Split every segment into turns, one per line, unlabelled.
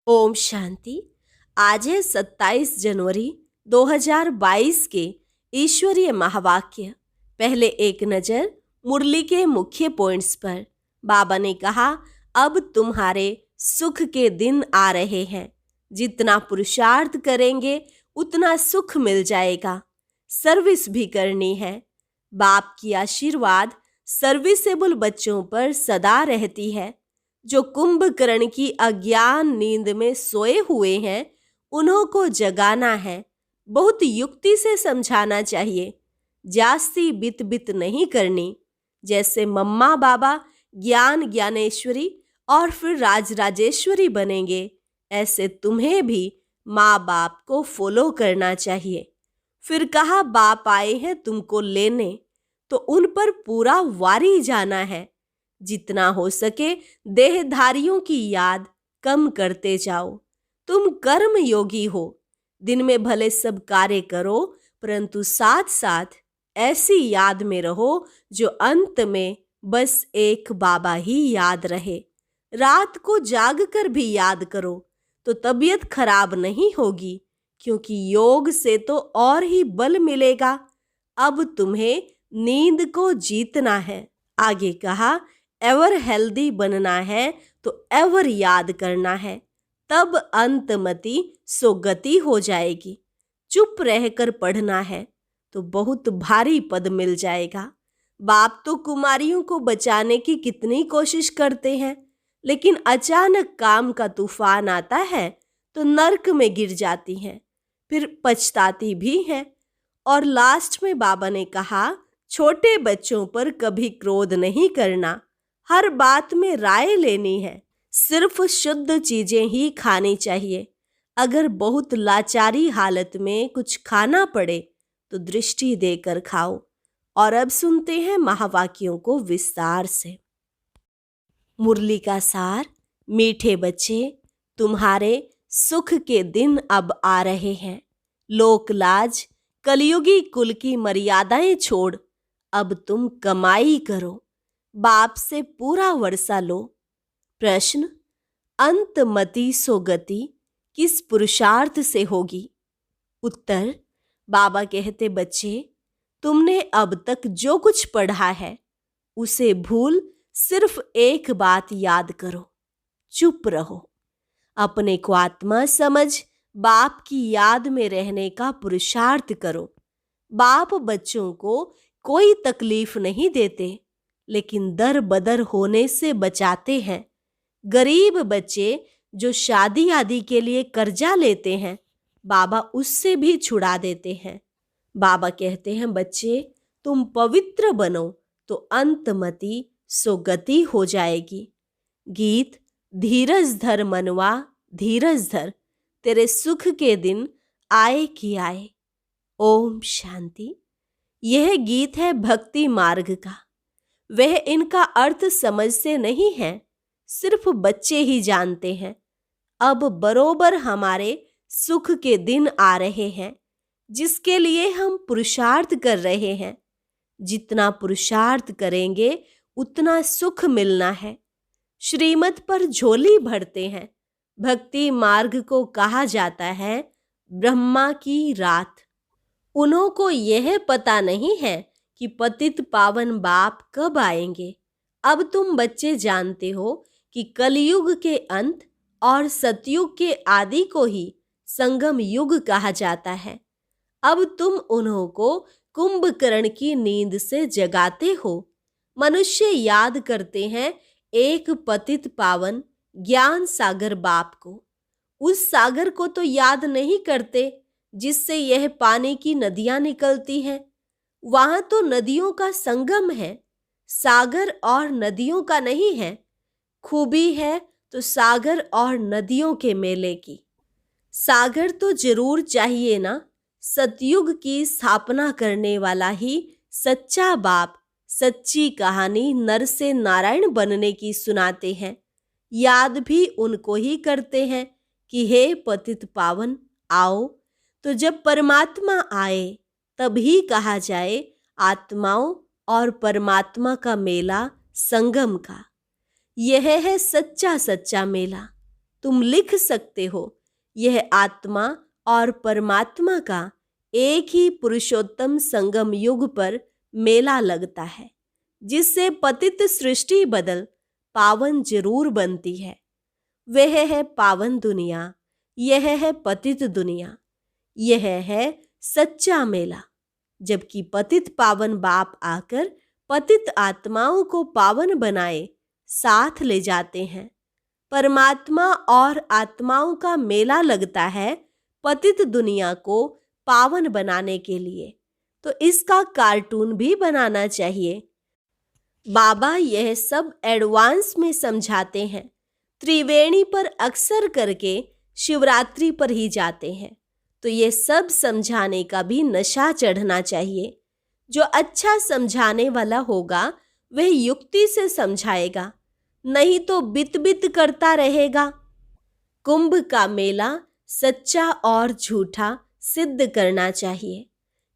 ओम शांति। आज है 27 जनवरी 2022 के ईश्वरीय महावाक्य। पहले एक नजर मुरली के मुख्य पॉइंट्स पर। बाबा ने कहा, अब तुम्हारे सुख के दिन आ रहे हैं। जितना पुरुषार्थ करेंगे उतना सुख मिल जाएगा। सर्विस भी करनी है। बाप की आशीर्वाद सर्विसेबल बच्चों पर सदा रहती है। जो कुंभकर्ण की अज्ञान नींद में सोए हुए हैं, उन्हों को जगाना है। बहुत युक्ति से समझाना चाहिए। जास्ती बित बित नहीं करनी। जैसे मम्मा बाबा ज्ञान ज्ञानेश्वरी और फिर राज राजेश्वरी बनेंगे, ऐसे तुम्हें भी माँ बाप को फॉलो करना चाहिए। फिर कहा, बाप आए हैं तुमको लेने, तो उन पर पूरा वारी जाना है। जितना हो सके देहधारियों की याद कम करते जाओ। तुम कर्म योगी हो। दिन में भले सब कार्य करो, परंतु साथ साथ ऐसी याद में रहो जो अंत में बस एक बाबा ही याद रहे। रात को जाग कर भी याद करो तो तबीयत खराब नहीं होगी, क्योंकि योग से तो और ही बल मिलेगा। अब तुम्हें नींद को जीतना है। आगे कहा, एवर हेल्दी बनना है तो एवर याद करना है, तब अंतमति सोगति हो जाएगी। चुप रहकर पढ़ना है तो बहुत भारी पद मिल जाएगा। बाप तो कुमारियों को बचाने की कितनी कोशिश करते हैं, लेकिन अचानक काम का तूफान आता है तो नर्क में गिर जाती हैं, फिर पछताती भी हैं। और लास्ट में बाबा ने कहा, छोटे बच्चों पर कभी क्रोध नहीं करना। हर बात में राय लेनी है। सिर्फ शुद्ध चीजें ही खानी चाहिए। अगर बहुत लाचारी हालत में कुछ खाना पड़े तो दृष्टि देकर खाओ। और अब सुनते हैं महावाक्यों को विस्तार से। मुरली का सार। मीठे बच्चे, तुम्हारे सुख के दिन अब आ रहे हैं। लोक लाज कलयुगी कुल की मर्यादाएं छोड़ अब तुम कमाई करो। बाप से पूरा वर्षा लो। प्रश्न, अंतमति सोगति किस पुरुषार्थ से होगी? उत्तर, बाबा कहते, बच्चे, तुमने अब तक जो कुछ पढ़ा है उसे भूल सिर्फ एक बात याद करो, चुप रहो। अपने को आत्मा समझ बाप की याद में रहने का पुरुषार्थ करो। बाप बच्चों को कोई तकलीफ नहीं देते, लेकिन दर बदर होने से बचाते हैं। गरीब बच्चे जो शादी आदि के लिए कर्जा लेते हैं, बाबा उससे भी छुड़ा देते हैं। बाबा कहते हैं, बच्चे, तुम पवित्र बनो तो अंतमति सोगति हो जाएगी। गीत, धीरज धर मनवा धीरज धर, तेरे सुख के दिन आए कि आए। ओम शांति। यह गीत है भक्ति मार्ग का। वह इनका अर्थ समझते नहीं है, सिर्फ बच्चे ही जानते हैं। अब बरोबर हमारे सुख के दिन आ रहे हैं, जिसके लिए हम पुरुषार्थ कर रहे हैं। जितना पुरुषार्थ करेंगे उतना सुख मिलना है। श्रीमत पर झोली भरते हैं। भक्ति मार्ग को कहा जाता है ब्रह्मा की रात। उन्हों को यह पता नहीं है कि पतित पावन बाप कब आएंगे। अब तुम बच्चे जानते हो कि कलयुग के अंत और सतयुग के आदि को ही संगम युग कहा जाता है। अब तुम उन्हों को कुंभकर्ण की नींद से जगाते हो। मनुष्य याद करते हैं एक पतित पावन ज्ञान सागर बाप को। उस सागर को तो याद नहीं करते जिससे यह पानी की नदियां निकलती हैं। वहां तो नदियों का संगम है, सागर और नदियों का नहीं है। खूबी है तो सागर और नदियों के मेले की। सागर तो जरूर चाहिए ना। सतयुग की स्थापना करने वाला ही सच्चा बाप सच्ची कहानी नर से नारायण बनने की सुनाते हैं। याद भी उनको ही करते हैं कि हे पतित पावन आओ। तो जब परमात्मा आए तभी कहा जाए आत्माओं और परमात्मा का मेला संगम का। यह है सच्चा सच्चा मेला। तुम लिख सकते हो, यह आत्मा और परमात्मा का एक ही पुरुषोत्तम संगम युग पर मेला लगता है, जिससे पतित सृष्टि बदल पावन जरूर बनती है। वह है पावन दुनिया, यह है पतित दुनिया, यह है सच्चा मेला। जबकि पतित पावन बाप आकर पतित आत्माओं को पावन बनाए साथ ले जाते हैं। परमात्मा और आत्माओं का मेला लगता है पतित दुनिया को पावन बनाने के लिए, तो इसका कार्टून भी बनाना चाहिए। बाबा यह सब एडवांस में समझाते हैं। त्रिवेणी पर अक्सर करके शिवरात्रि पर ही जाते हैं, तो ये सब समझाने का भी नशा चढ़ना चाहिए। जो अच्छा समझाने वाला होगा वह युक्ति से समझाएगा, नहीं तो बित बित करता रहेगा। कुंभ का मेला सच्चा और झूठा सिद्ध करना चाहिए।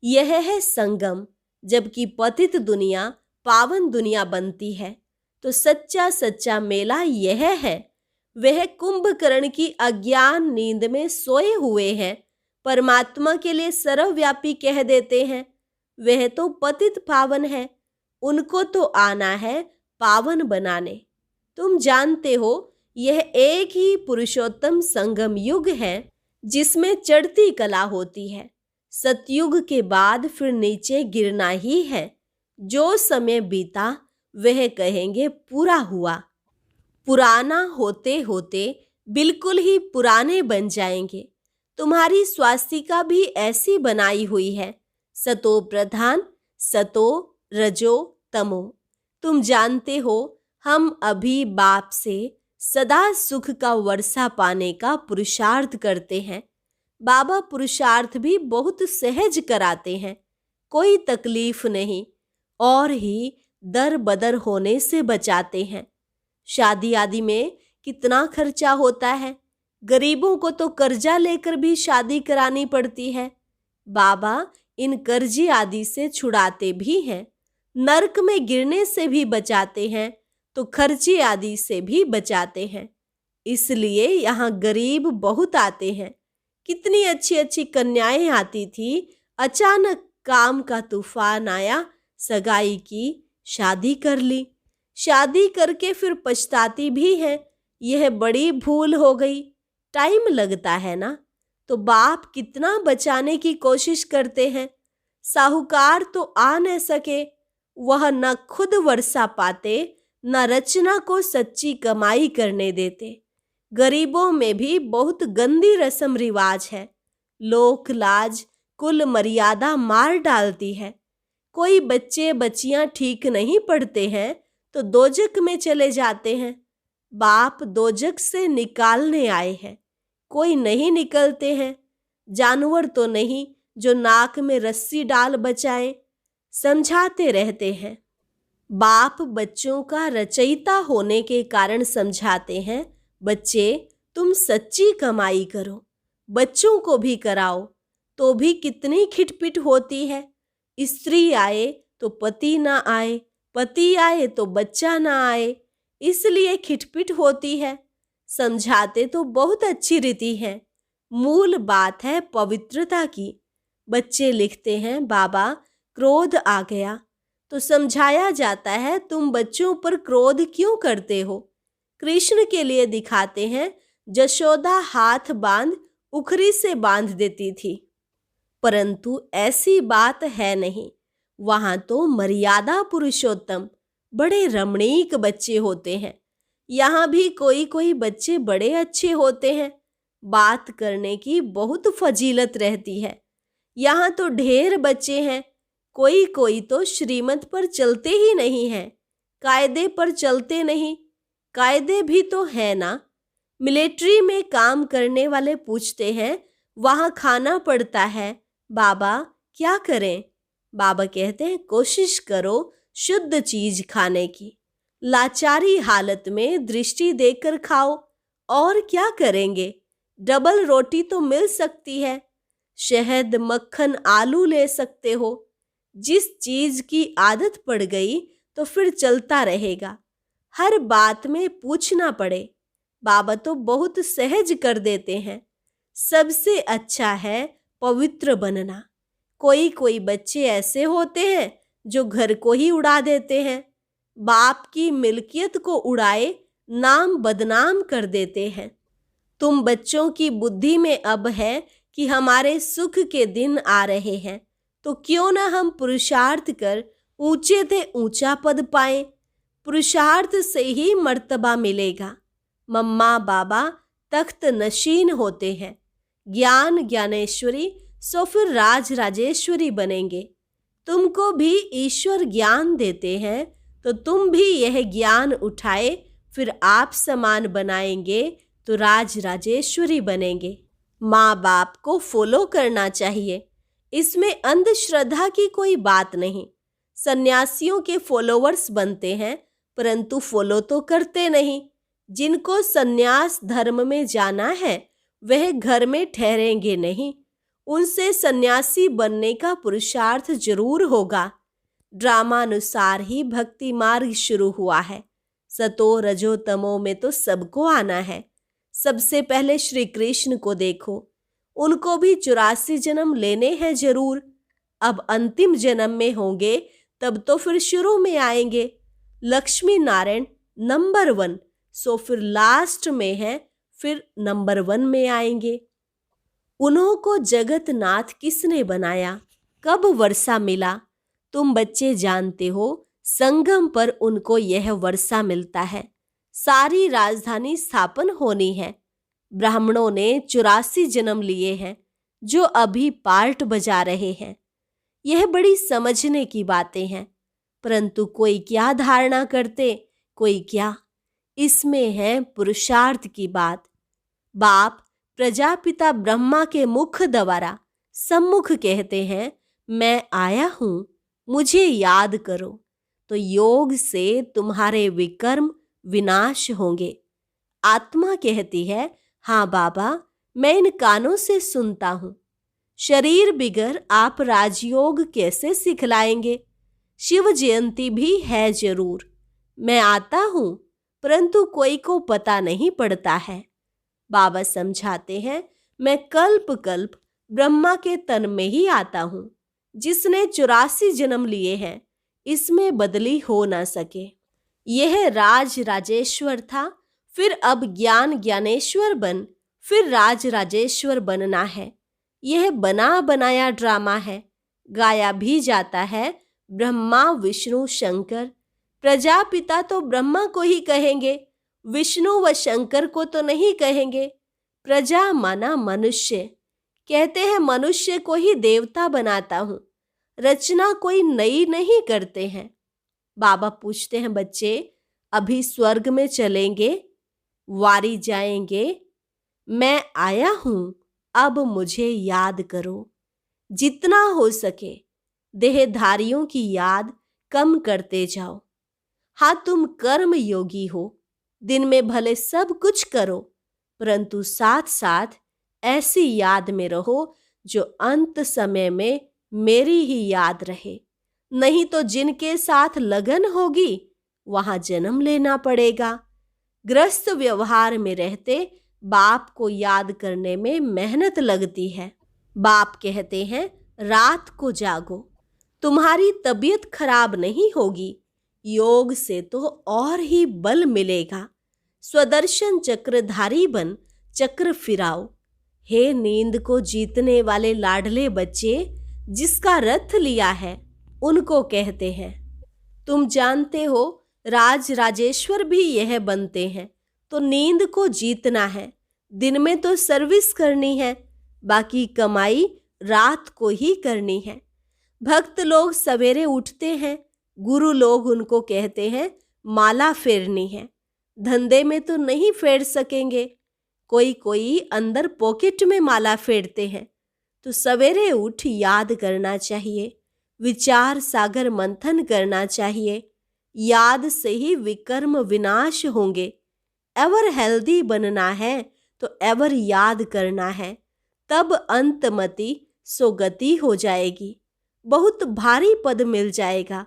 यह है संगम। जबकि पतित दुनिया पावन दुनिया बनती है, तो सच्चा सच्चा मेला यह है। वह कुंभकर्ण की अज्ञान नींद में सोए हुए हैं, परमात्मा के लिए सर्वव्यापी कह देते हैं। वह तो पतित पावन है, उनको तो आना है पावन बनाने। तुम जानते हो यह एक ही पुरुषोत्तम संगम युग है, जिसमें चढ़ती कला होती है। सतयुग के बाद फिर नीचे गिरना ही है। जो समय बीता वह कहेंगे पूरा हुआ। पुराना होते होते बिल्कुल ही पुराने बन जाएंगे। तुम्हारी स्वास्तिका भी ऐसी बनाई हुई है, सतो प्रधान, सतो रजो तमो। तुम जानते हो हम अभी बाप से सदा सुख का वर्षा पाने का पुरुषार्थ करते हैं। बाबा पुरुषार्थ भी बहुत सहज कराते हैं, कोई तकलीफ नहीं, और ही दर बदर होने से बचाते हैं। शादी आदि में कितना खर्चा होता है, गरीबों को तो कर्जा लेकर भी शादी करानी पड़ती है। बाबा इन कर्जी आदि से छुड़ाते भी हैं, नरक में गिरने से भी बचाते हैं, तो खर्ची आदि से भी बचाते हैं। इसलिए यहाँ गरीब बहुत आते हैं। कितनी अच्छी अच्छी कन्याएं आती थी, अचानक काम का तूफान आया, सगाई की, शादी कर ली। शादी करके फिर पछताती भी है, यह बड़ी भूल हो गई। टाइम लगता है ना, तो बाप कितना बचाने की कोशिश करते हैं। साहूकार तो आ न सके, वह न खुद वर्षा पाते, न रचना को सच्ची कमाई करने देते। गरीबों में भी बहुत गंदी रस्म रिवाज है, लोक लाज कुल मर्यादा मार डालती है। कोई बच्चे बच्चियां ठीक नहीं पढ़ते हैं तो दोजक में चले जाते हैं। बाप दोजक से निकालने आए हैं, कोई नहीं निकलते हैं। जानवर तो नहीं जो नाक में रस्सी डाल बचाएं, समझाते रहते हैं। बाप बच्चों का रचयिता होने के कारण समझाते हैं, बच्चे तुम सच्ची कमाई करो, बच्चों को भी कराओ। तो भी कितनी खिटपिट होती है। स्त्री आए तो पति ना आए, पति आए तो बच्चा ना आए, इसलिए खिटपिट होती है। समझाते तो बहुत अच्छी रीति है, मूल बात है पवित्रता की। बच्चे लिखते हैं, बाबा क्रोध आ गया, तो समझाया जाता है तुम बच्चों पर क्रोध क्यों करते हो। कृष्ण के लिए दिखाते हैं, जशोदा हाथ बांध उखरी से बांध देती थी, परंतु ऐसी बात है नहीं। वहां तो मर्यादा पुरुषोत्तम बड़े रमणीक बच्चे होते हैं। यहाँ भी कोई कोई बच्चे बड़े अच्छे होते हैं, बात करने की बहुत फजीलत रहती है। यहाँ तो ढेर बच्चे हैं, कोई कोई तो श्रीमत पर चलते ही नहीं हैं, कायदे पर चलते नहीं। कायदे भी तो है ना। मिलिट्री में काम करने वाले पूछते हैं, वहां खाना पड़ता है, बाबा क्या करें। बाबा कहते हैं, कोशिश करो शुद्ध चीज खाने की। लाचारी हालत में दृष्टि देकर खाओ, और क्या करेंगे। डबल रोटी तो मिल सकती है, शहद मक्खन आलू ले सकते हो। जिस चीज की आदत पड़ गई तो फिर चलता रहेगा। हर बात में पूछना पड़े। बाबा तो बहुत सहज कर देते हैं। सबसे अच्छा है पवित्र बनना। कोई कोई बच्चे ऐसे होते हैं जो घर को ही उड़ा देते हैं, बाप की मिल्कियत को उड़ाए नाम बदनाम कर देते हैं। तुम बच्चों की बुद्धि में अब है कि हमारे सुख के दिन आ रहे हैं, तो क्यों ना हम पुरुषार्थ कर ऊंचे से ऊंचा पद पाएं। पुरुषार्थ से ही मर्तबा मिलेगा। मम्मा बाबा तख्त नशीन होते हैं, ज्ञान ज्ञानेश्वरी सो फिर राज राजेश्वरी बनेंगे। तुमको भी ईश्वर ज्ञान देते हैं, तो तुम भी यह ज्ञान उठाए फिर आप समान बनाएंगे तो राज राजेश्वरी बनेंगे। माँ बाप को फॉलो करना चाहिए, इसमें अंधश्रद्धा की कोई बात नहीं। सन्यासियों के फॉलोवर्स बनते हैं परंतु फॉलो तो करते नहीं। जिनको सन्यास धर्म में जाना है वह घर में ठहरेंगे नहीं, उनसे सन्यासी बनने का पुरुषार्थ जरूर होगा। ड्रामानुसार ही भक्ति मार्ग शुरू हुआ है। सतो रजो तमो में तो सबको आना है। सबसे पहले श्री कृष्ण को देखो, उनको भी 84 जन्म लेने हैं जरूर। अब अंतिम जन्म में होंगे तब तो फिर शुरू में आएंगे। लक्ष्मी नारायण नंबर 1, सो फिर लास्ट में है, फिर नंबर 1 में आएंगे। उन्हों को जगत नाथ किसने बनाया, कब वर्षा मिला? तुम बच्चे जानते हो, संगम पर उनको यह वर्षा मिलता है। सारी राजधानी स्थापन होनी है। ब्राह्मणों ने 84 जन्म लिए हैं जो अभी पार्ट बजा रहे हैं। यह बड़ी समझने की बातें हैं, परंतु कोई क्या धारणा करते, कोई क्या। इसमें है पुरुषार्थ की बात। बाप प्रजापिता ब्रह्मा के मुख द्वारा सम्मुख कहते हैं, मैं आया हूं, मुझे याद करो, तो योग से तुम्हारे विकर्म विनाश होंगे। आत्मा कहती है, हाँ बाबा, मैं इन कानों से सुनता हूं। शरीर बिगर आप राजयोग कैसे सिखलाएंगे? शिव जयंती भी है जरूर। मैं आता हूं, परंतु कोई को पता नहीं पड़ता है। बाबा समझाते हैं, मैं कल्प कल्प ब्रह्मा के तन में ही आता हूं। जिसने 84 जन्म लिए हैं, इसमें बदली हो ना सके। यह राज राजेश्वर था, फिर अब ज्ञान ज्ञानेश्वर बन, फिर राज राजेश्वर बनना है। यह बना बनाया ड्रामा है। गाया भी जाता है, ब्रह्मा विष्णु शंकर। प्रजापिता तो ब्रह्मा को ही कहेंगे, विष्णु व शंकर को तो नहीं कहेंगे। प्रजा माना मनुष्य। कहते हैं मनुष्य को ही देवता बनाता हूं, रचना कोई नई नहीं करते हैं। बाबा पूछते हैं, बच्चे अभी स्वर्ग में चलेंगे, वारी जाएंगे? मैं आया हूं, अब मुझे याद करो। जितना हो सके देहधारियों की याद कम करते जाओ। हाँ, तुम कर्म योगी हो, दिन में भले सब कुछ करो, परंतु साथ साथ ऐसी याद में रहो जो अंत समय में मेरी ही याद रहे। नहीं तो जिनके साथ लगन होगी वहां जन्म लेना पड़ेगा। ग्रस्त व्यवहार में रहते बाप को याद करने में मेहनत लगती है। बाप कहते हैं, रात को जागो, तुम्हारी तबीयत खराब नहीं होगी। योग से तो और ही बल मिलेगा। स्वदर्शन चक्रधारी बन चक्र फिराओ। हे नींद को जीतने वाले लाडले बच्चे, जिसका रथ लिया है उनको कहते हैं। तुम जानते हो राज राजेश्वर भी यह बनते हैं, तो नींद को जीतना है। दिन में तो सर्विस करनी है, बाकी कमाई रात को ही करनी है। भक्त लोग सवेरे उठते हैं, गुरु लोग उनको कहते हैं माला फेरनी है। धंधे में तो नहीं फेर सकेंगे। कोई कोई अंदर पॉकेट में माला फेरते हैं। तो सवेरे उठ याद करना चाहिए, विचार सागर मंथन करना चाहिए। याद से ही विकर्म विनाश होंगे। एवर हेल्दी बनना है तो एवर याद करना है, तब अंतमति सोगति हो जाएगी। बहुत भारी पद मिल जाएगा।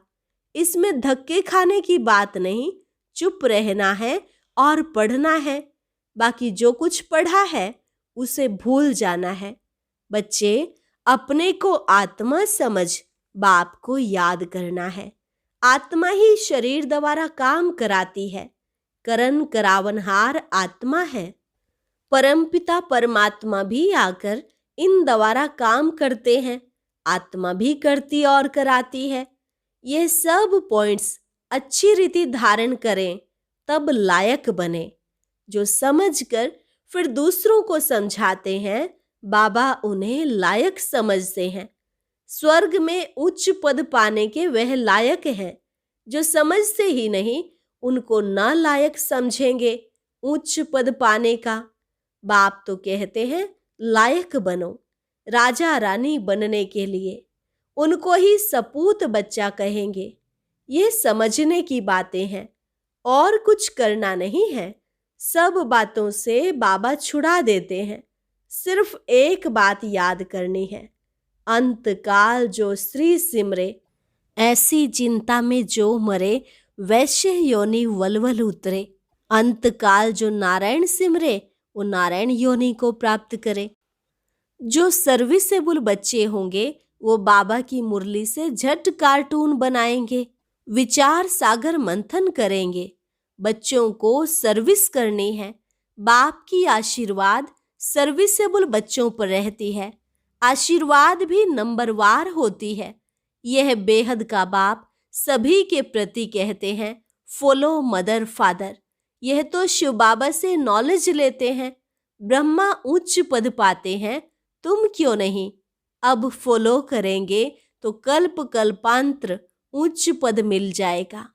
इसमें धक्के खाने की बात नहीं, चुप रहना है और पढ़ना है। बाकी जो कुछ पढ़ा है उसे भूल जाना है। बच्चे, अपने को आत्मा समझ बाप को याद करना है। आत्मा ही शरीर द्वारा काम कराती है। करन करावनहार आत्मा है। परमपिता परमात्मा भी आकर इन द्वारा काम करते हैं। आत्मा भी करती और कराती है। यह सब पॉइंट्स अच्छी रीति धारण करें तब लायक बने। जो समझकर फिर दूसरों को समझाते हैं, बाबा उन्हें लायक समझते हैं। स्वर्ग में उच्च पद पाने के वह लायक हैं। जो समझते ही नहीं, उनको ना लायक समझेंगे उच्च पद पाने का। बाप तो कहते हैं लायक बनो। राजा रानी बनने के लिए उनको ही सपूत बच्चा कहेंगे। ये समझने की बातें हैं और कुछ करना नहीं है। सब बातों से बाबा छुड़ा देते हैं। सिर्फ एक बात याद करनी है, अंतकाल जो श्री सिमरे, ऐसी चिंता में जो मरे, वैश्य योनि वलवल उतरे। अंतकाल जो नारायण सिमरे, वो नारायण योनि को प्राप्त करे। जो सर्विसेबल बच्चे होंगे वो बाबा की मुरली से झट कार्टून बनाएंगे, विचार सागर मंथन करेंगे। बच्चों को सर्विस करनी है। बाप की आशीर्वाद सर्विसेबल बच्चों पर रहती है। आशीर्वाद भी नंबरवार होती है। यह बेहद का बाप सभी के प्रति कहते हैं, फॉलो मदर फादर। यह तो शिव बाबा से नॉलेज लेते हैं। ब्रह्मा उच्च पद पाते हैं, तुम क्यों नहीं? अब फॉलो करेंगे तो कल्प कल्पांतर उच्च पद मिल जाएगा।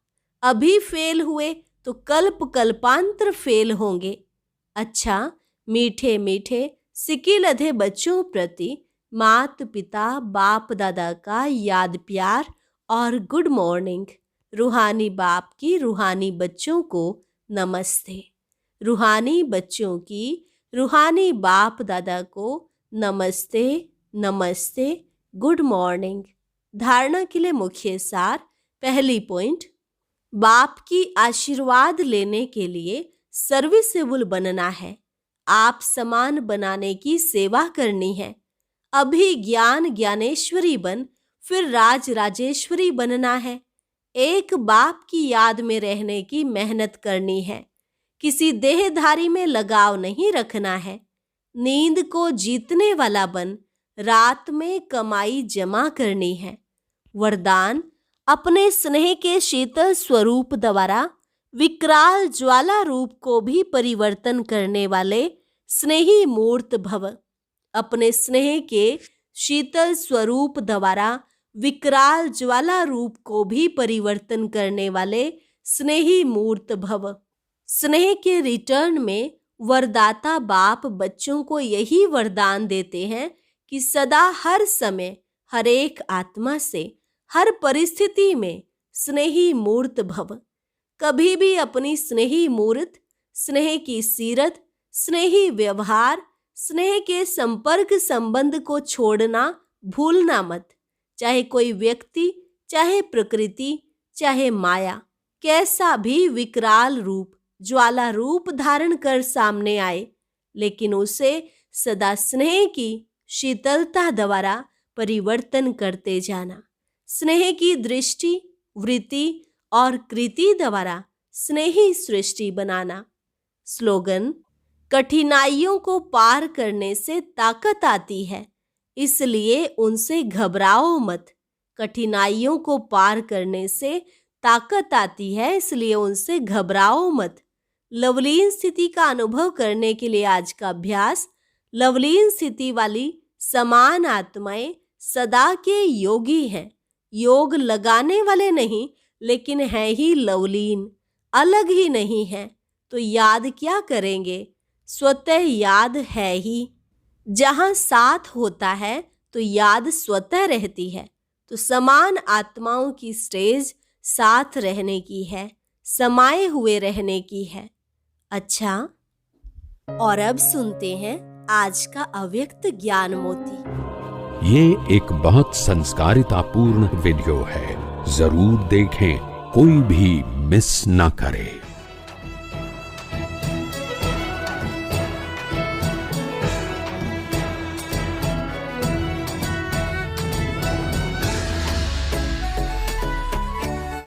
अभी फेल हुए तो कल्प कल्पांतर फेल होंगे। अच्छा, मीठे मीठे सिकिलधे बच्चों प्रति मात पिता बाप दादा का याद प्यार और गुड मॉर्निंग। रूहानी बाप की रूहानी बच्चों को नमस्ते। रूहानी बच्चों की रूहानी बाप दादा को नमस्ते नमस्ते, गुड मॉर्निंग। धारणा के लिए मुख्य सार। पहली पॉइंट, बाप की आशीर्वाद लेने के लिए सर्विसेबल बनना है। आप समान बनाने की सेवा करनी है। अभी ज्ञान ज्ञानेश्वरी बन, फिर राज राजेश्वरी बनना है। एक बाप की याद में रहने की मेहनत करनी है। किसी देहधारी में लगाव नहीं रखना है। नींद को जीतने वाला बन, रात में कमाई जमा करनी है। वरदान, अपने स्नेह के शीतल स्वरूप द्वारा विकराल ज्वाला रूप को भी परिवर्तन करने वाले स्नेही मूर्त भव। अपने स्नेह के शीतल स्वरूप द्वारा विकराल ज्वाला रूप को भी परिवर्तन करने वाले स्नेही मूर्त भव। स्नेह के रिटर्न में वरदाता बाप बच्चों को यही वरदान देते हैं कि सदा हर समय हर एक आत्मा से हर परिस्थिति में स्नेही मूर्त भव। कभी भी अपनी स्नेही मूर्त, स्नेह की सीरत, स्नेही व्यवहार, स्नेह के संपर्क संबंध को छोड़ना भूलना मत। चाहे कोई व्यक्ति, चाहे प्रकृति, चाहे माया, कैसा भी विकराल रूप, ज्वाला रूप धारण कर सामने आए, लेकिन उसे सदा स्नेह की शीतलता द्वारा परिवर्तन करते जाना। स्नेह की दृष्टि, वृत्ति और कृति द्वारा स्नेही सृष्टि बनाना। स्लोगन, कठिनाइयों को पार करने से ताकत आती है, इसलिए उनसे घबराओ मत। कठिनाइयों को पार करने से ताकत आती है, इसलिए उनसे घबराओ मत। लवलीन स्थिति का अनुभव करने के लिए आज का अभ्यास। लवलीन स्थिति वाली समान आत्माएं सदा के योगी हैं। योग लगाने वाले नहीं, लेकिन हैं ही लवलीन, अलग ही नहीं हैं। तो याद क्या करेंगे? स्वतः याद है ही। जहाँ साथ होता है तो याद स्वतः रहती है। तो समान आत्माओं की स्टेज साथ रहने की है, समाये हुए रहने की है। अच्छा, और अब सुनते हैं आज का अव्यक्त ज्ञान मोती।
ये एक बहुत संस्कारितापूर्ण वीडियो है, जरूर देखें, कोई भी मिस ना करे।